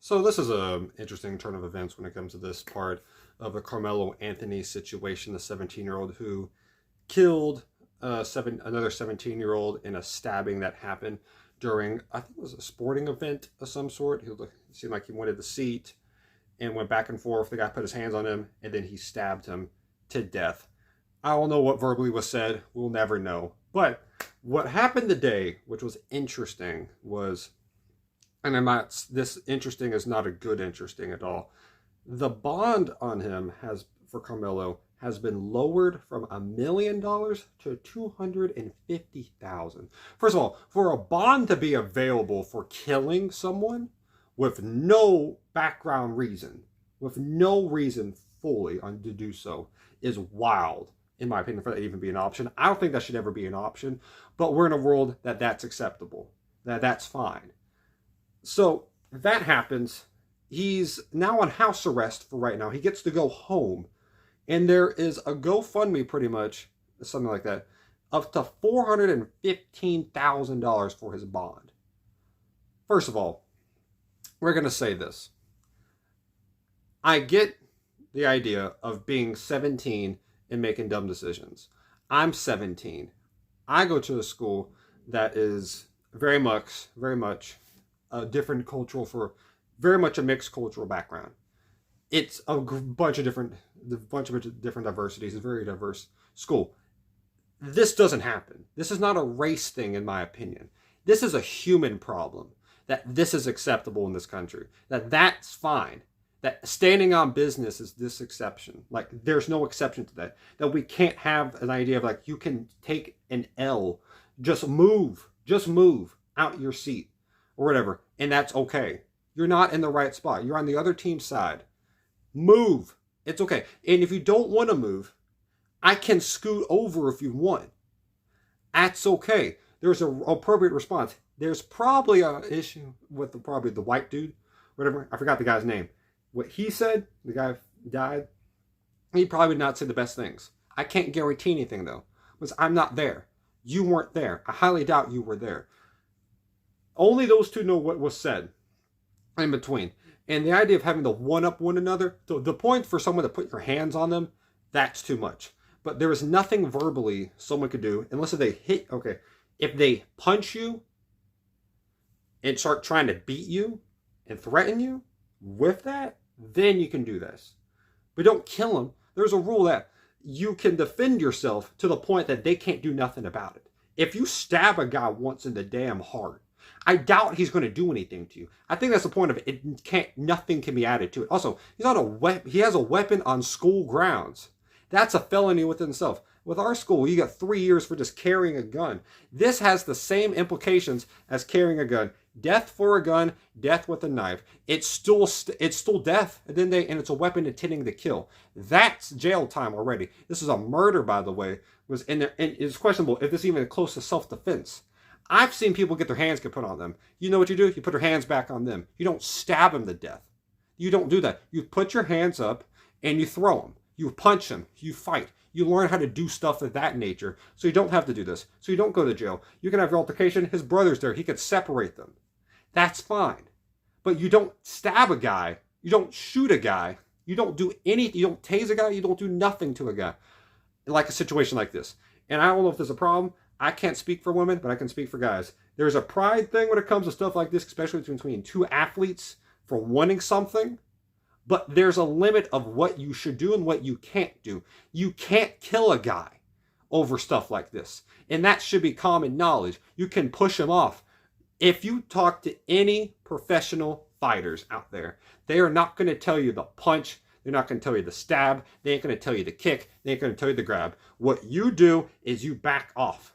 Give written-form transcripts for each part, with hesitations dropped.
So this is an interesting turn of events when it comes to this part of the Carmelo Anthony situation, the 17-year-old who killed another 17-year-old in a stabbing that happened during, I think it was a sporting event of some sort. It seemed like he wanted the seat and went back and forth. The guy put his hands on him and then he stabbed him to death. I don't know what verbally was said. We'll never know. But what happened today, which was interesting, was, and I'm not, this interesting is not a good interesting at all. The bond on him for Carmelo has been lowered from $1 million to 250,000. First of all, for a bond to be available for killing someone with no background reason, with no reason fully on to do so, is wild, in my opinion, for that to even be an option. I don't think that should ever be an option, but we're in a world that's acceptable, that's fine. So that happens. He's now on house arrest for right now. He gets to go home. And there is a GoFundMe, pretty much, something like that, up to $415,000 for his bond. First of all, we're going to say this. I get the idea of being 17 and making dumb decisions. I'm 17. I go to a school that is very much a different cultural, very much a mixed cultural background. It's a bunch of different diversities. It's a very diverse school. This doesn't happen. This is not a race thing, in my opinion. This is a human problem. That this is acceptable in this country. That's fine. That standing on business is this exception. Like, there's no exception to that. That we can't have an idea of, like, you can take an L. Just move out your seat or whatever, and that's okay. You're not in the right spot. You're on the other team's side. Move. It's okay. And if you don't want to move, I can scoot over if you want. That's okay. There's an appropriate response. There's probably an issue with the white dude, whatever. I forgot the guy's name. What he said, the guy died, he probably would not say the best things. I can't guarantee anything, though, because I'm not there. You weren't there. I highly doubt you were there. Only those two know what was said in between. And the idea of having to one-up one another, so the point for someone to put your hands on them, that's too much. But there is nothing verbally someone could do, unless if they hit, okay, if they punch you and start trying to beat you and threaten you with that, then you can do this. But don't kill them. There's a rule that you can defend yourself to the point that they can't do nothing about it. If you stab a guy once in the damn heart, I doubt he's going to do anything to you. I think that's the point of it. Nothing can be added to it. Also, he has a weapon on school grounds. That's a felony within itself. With our school, you got 3 years for just carrying a gun. This has the same implications as carrying a gun. Death for a gun, death with a knife. It's still death, and it's a weapon intending to kill. That's jail time already. This is a murder, by the way. And it's questionable if this is even close to self-defense. I've seen people get their hands put on them. You know what you do? You put your hands back on them. You don't stab them to death. You don't do that. You put your hands up and you throw them. You punch them. You fight. You learn how to do stuff of that nature so you don't have to do this. So you don't go to jail. You can have your altercation. His brother's there. He could separate them. That's fine. But you don't stab a guy. You don't shoot a guy. You don't do anything. You don't tase a guy. You don't do nothing to a guy. Like a situation like this. And I don't know if there's a problem. I can't speak for women, but I can speak for guys. There's a pride thing when it comes to stuff like this, especially between two athletes for wanting something. But there's a limit of what you should do and what you can't do. You can't kill a guy over stuff like this. And that should be common knowledge. You can push him off. If you talk to any professional fighters out there, they are not going to tell you the punch. They're not going to tell you the stab. They ain't going to tell you the kick. They ain't going to tell you the grab. What you do is you back off.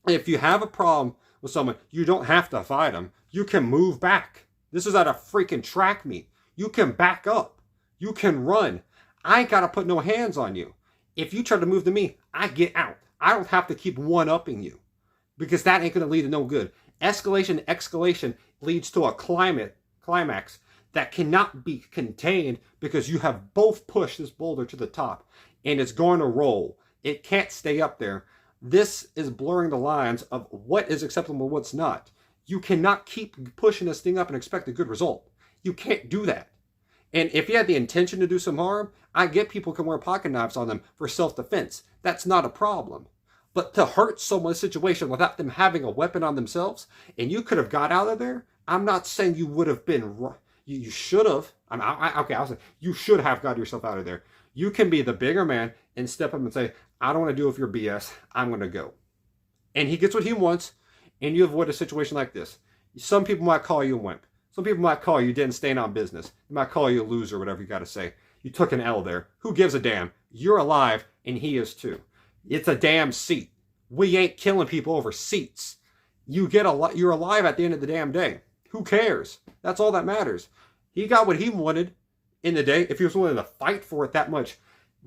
If you have a problem with someone, you don't have to fight them. You can move back. This is at a freaking track meet. You can back up. You can run. I ain't got to put no hands on you. If you try to move to me, I get out. I don't have to keep one-upping you because that ain't going to lead to no good. Escalation leads to a climax that cannot be contained because you have both pushed this boulder to the top and it's going to roll. It can't stay up there. This is blurring the lines of what is acceptable and what's not. You cannot keep pushing this thing up and expect a good result. You can't do that. And if he had the intention to do some harm, I get people can wear pocket knives on them for self-defense. That's not a problem. But to hurt someone's situation without them having a weapon on themselves, and you could have got out of there, I'm not saying you would have been, you should have. Okay, I'll say, you should have got yourself out of there. You can be the bigger man and step up and say, I don't want to deal with your BS. I'm going to go. And he gets what he wants, and you avoid a situation like this. Some people might call you a wimp. Some people might call you didn't stand on business. They might call you a loser, whatever you got to say. You took an L there. Who gives a damn? You're alive, and he is too. It's a damn seat. We ain't killing people over seats. You're alive at the end of the damn day. Who cares? That's all that matters. He got what he wanted in the day. If he was willing to fight for it that much,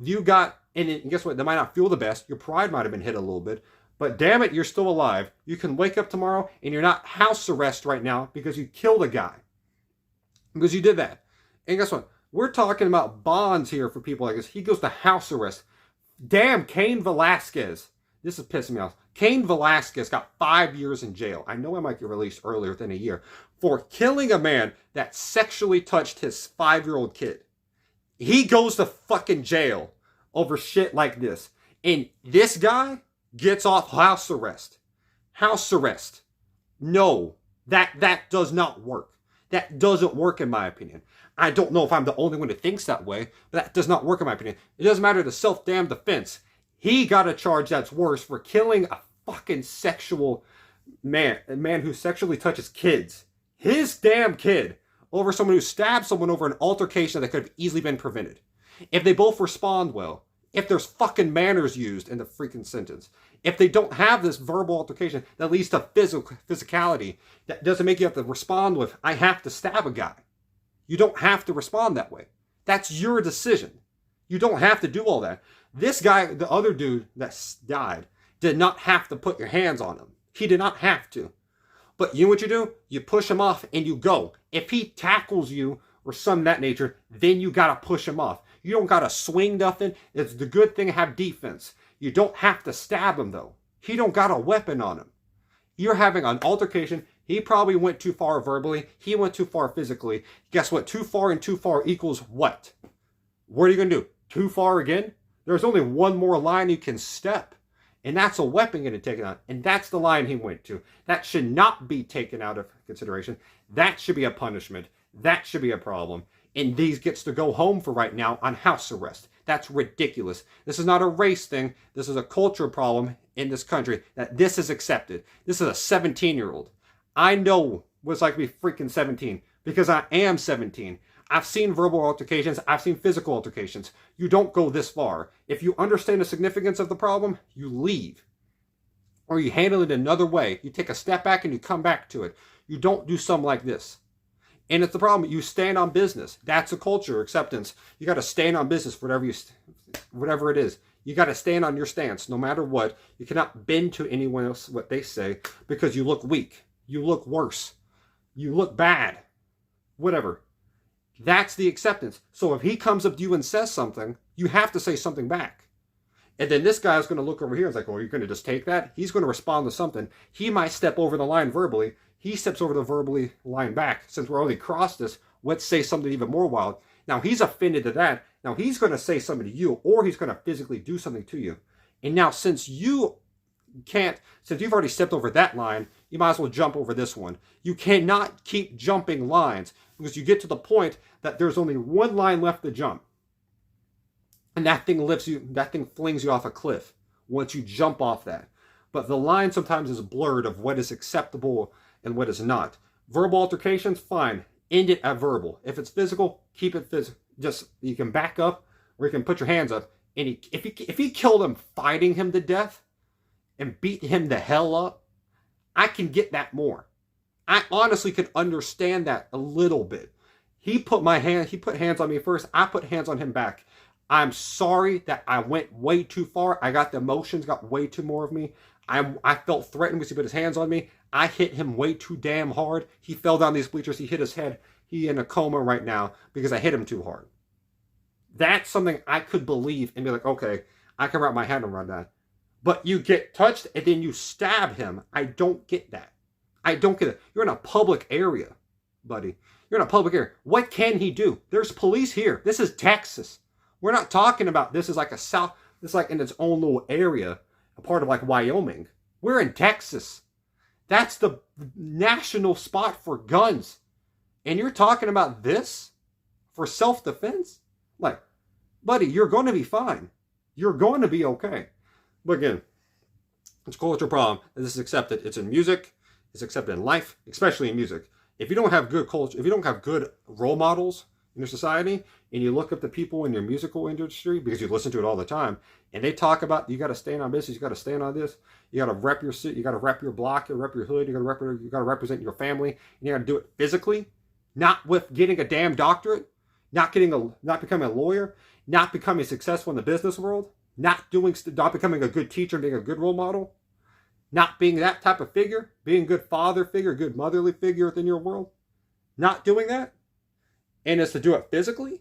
you got, and guess what? They might not feel the best. Your pride might have been hit a little bit. But damn it, you're still alive. You can wake up tomorrow and you're not house arrest right now because you killed a guy. Because you did that. And guess what? We're talking about bonds here for people like this. He goes to house arrest. Damn, Cain Velasquez. This is pissing me off. Cain Velasquez got 5 years in jail. I know I might get released earlier than a year. For killing a man that sexually touched his 5-year-old kid. He goes to fucking jail over shit like this. And this guy gets off house arrest. House arrest. No, that does not work. That doesn't work in my opinion. I don't know if I'm the only one who thinks that way, but that does not work in my opinion. It doesn't matter the self-damn defense. He got a charge that's worse for killing a fucking sexual man, a man who sexually touches kids. His damn kid over someone who stabbed someone over an altercation that could have easily been prevented. If they both respond well, if there's fucking manners used in the freaking sentence, if they don't have this verbal altercation that leads to physicality, that doesn't make you have to respond with, I have to stab a guy. You don't have to respond that way. That's your decision. You don't have to do all that. This guy, the other dude that died, did not have to put your hands on him. He did not have to. But you know what you do? You push him off and you go. If he tackles you or something of that nature, then you got to push him off. You don't got to swing nothing. It's the good thing to have defense. You don't have to stab him, though. He don't got a weapon on him. You're having an altercation. He probably went too far verbally. He went too far physically. Guess what? Too far and too far equals what? What are you going to do? Too far again? There's only one more line you can step. And that's a weapon getting taken out. And that's the line he went to. That should not be taken out of consideration. That should be a punishment. That should be a problem. And these gets to go home for right now on house arrest. That's ridiculous. This is not a race thing. This is a culture problem in this country that this is accepted. This is a 17-year-old. I know what it's like to be freaking 17 because I am 17. I've seen verbal altercations. I've seen physical altercations. You don't go this far. If you understand the significance of the problem, you leave. Or you handle it another way. You take a step back and you come back to it. You don't do something like this. And it's the problem. You stand on business. That's a culture acceptance. You got to stand on business for whatever it is. You got to stand on your stance no matter what. You cannot bend to anyone else what they say because you look weak. You look worse. You look bad. Whatever. That's the acceptance. So if he comes up to you and says something, you have to say something back. And then this guy's going to look over here and is like, oh, you're going to just take that? He's going to respond to something. He might step over the line verbally. He steps over the verbally line back. Since we're already crossed this, let's say something even more wild. Now he's offended to that. Now he's going to say something to you, or he's going to physically do something to you. And now since you've already stepped over that line, you might as well jump over this one. You cannot keep jumping lines because you get to the point that there's only one line left to jump. And that thing flings you off a cliff once you jump off that. But the line sometimes is blurred of what is acceptable and what is not. Verbal altercations, fine. End it at verbal. If it's physical, keep it physical. Just, you can back up or you can put your hands up. And if he killed him fighting him to death and beat him the hell up, I can get that more. I honestly could understand that a little bit. He put hands on me first. I put hands on him back. I'm sorry that I went way too far. I got the emotions, got way too more of me. I felt threatened because he put his hands on me. I hit him way too damn hard. He fell down these bleachers. He hit his head. He's in a coma right now because I hit him too hard. That's something I could believe and be like, okay, I can wrap my head around that. But you get touched and then you stab him. I don't get that. I don't get it. You're in a public area, buddy. You're You're in a public area. What can he do? There's police here. This is Texas. We're not talking about this is like a South, it's like in its own little area, a part of like Wyoming. We're in Texas. That's the national spot for guns. And you're talking about this for self-defense? Like, buddy, you're going to be fine. You're going to be okay. But again, it's a cultural problem. This is accepted. It's in music. It's accepted in life, especially in music. If you don't have good culture, if you don't have good role models in your society, and you look up the people in your musical industry because you listen to it all the time, and they talk about you got to stand on business, you got to stand on this, you got to rep your city, you got to rep your block, you rep your hood, you got to represent your family, and you got to do it physically, not with getting a damn doctorate, not becoming a lawyer, not becoming successful in the business world, not becoming a good teacher, being a good role model, not being that type of figure, being a good father figure, a good motherly figure within your world, not doing that, and it's to do it physically.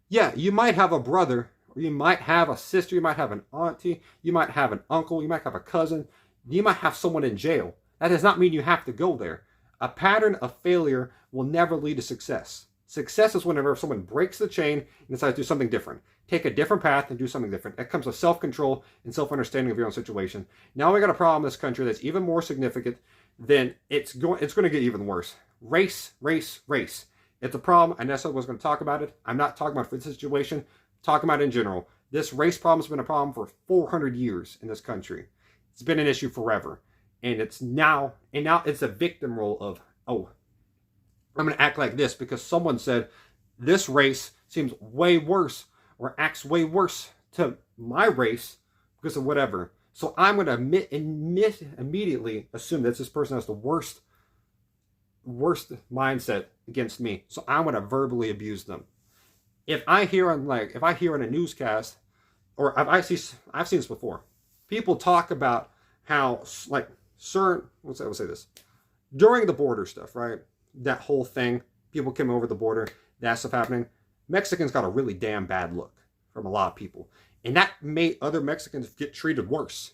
Yeah, you might have a brother, or you might have a sister, you might have an auntie, you might have an uncle, you might have a cousin, you might have someone in jail. That does not mean you have to go there. A pattern of failure will never lead to success. Success is whenever someone breaks the chain and decides to do something different. Take a different path and do something different. That comes with self-control and self-understanding of your own situation. Now we got a problem in this country that's even more significant than it's going to get even worse. Race, race, race. It's a problem. I necessarily was going to talk about it. I'm not talking about this situation. I'm talking about it in general. This race problem has been a problem for 400 years in this country. It's been an issue forever. And now it's a victim role of, oh, I'm going to act like this because someone said this race seems way worse or acts way worse to my race because of whatever. So I'm going to immediately assume that this person has the worst mindset against me. So I'm going to verbally abuse them. If I hear on a newscast, or I've seen this before, people talk about how we'll say this during the border stuff, right? That whole thing, people came over the border, that stuff happening. Mexicans got a really damn bad look from a lot of people. And that made other Mexicans get treated worse.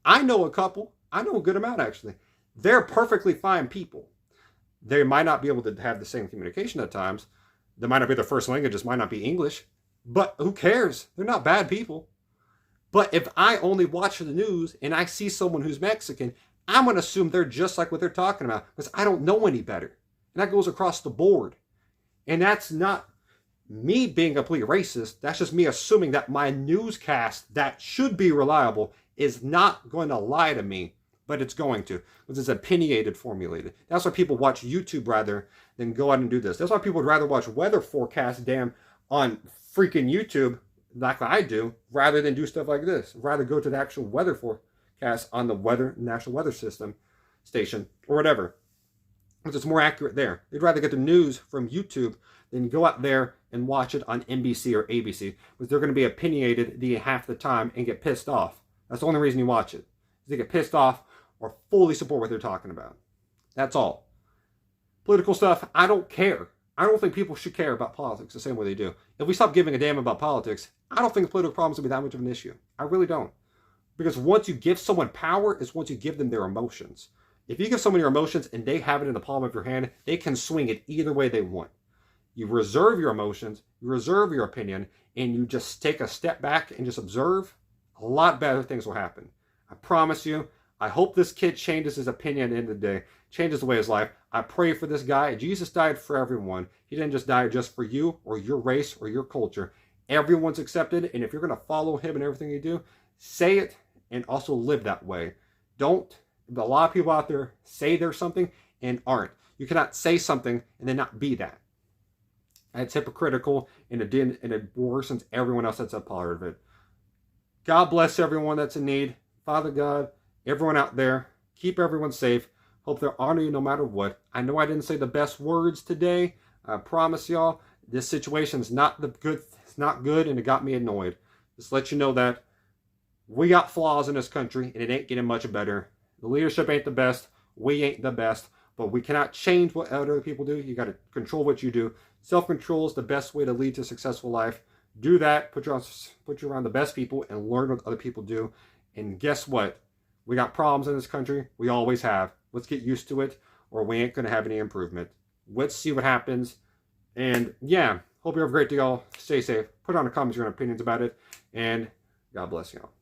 I know a couple. I know a good amount, actually. They're perfectly fine people. They might not be able to have the same communication at times. They might not be their first language, just might not be English. But who cares? They're not bad people. But if I only watch the news and I see someone who's Mexican, I'm going to assume they're just like what they're talking about because I don't know any better. And that goes across the board. And that's not me being a complete racist. That's just me assuming that my newscast that should be reliable is not going to lie to me, but it's going to. Because it's opinionated, formulated. That's why people watch YouTube rather than go out and do this. That's why people would rather watch weather forecasts on freaking YouTube like I do rather than do stuff like this. Rather go to the actual weather forecast on the National Weather System station or whatever, because it's more accurate there. They'd rather get the news from YouTube than go out there and watch it on NBC or ABC, because they're going to be opinionated half the time and get pissed off. That's the only reason you watch it. Is they get pissed off or fully support what they're talking about. That's all. Political stuff, I don't care. I don't think people should care about politics the same way they do. If we stop giving a damn about politics, I don't think the political problems will be that much of an issue. I really don't. Because once you give someone power, is once you give them their emotions. If you give someone your emotions and they have it in the palm of your hand, they can swing it either way they want. You reserve your emotions, you reserve your opinion, and you just take a step back and just observe, a lot better things will happen. I promise you. I hope this kid changes his opinion at the end of the day, changes the way his life. I pray for this guy. Jesus died for everyone. He didn't just die just for you or your race or your culture. Everyone's accepted, and if you're going to follow him in everything you do, say it and also live that way. A lot of people out there say they're something and aren't. You cannot say something and then not be that. It's hypocritical, and it worsens everyone else that's a part of it. God bless everyone that's in need. Father God, everyone out there, keep everyone safe. Hope they'll honor you no matter what. I know I didn't say the best words today. I promise y'all, this situation's not good. It's not good, and it got me annoyed. Just let you know that we got flaws in this country, and it ain't getting much better. The leadership ain't the best. We ain't the best. But we cannot change what other people do. You got to control what you do. Self-control is the best way to lead to a successful life. Do that. Put you around the best people and learn what other people do. And guess what? We got problems in this country. We always have. Let's get used to it, or we ain't going to have any improvement. Let's see what happens. And yeah, hope you have a great day, all. Stay safe. Put on the comments your own opinions about it. And God bless you all.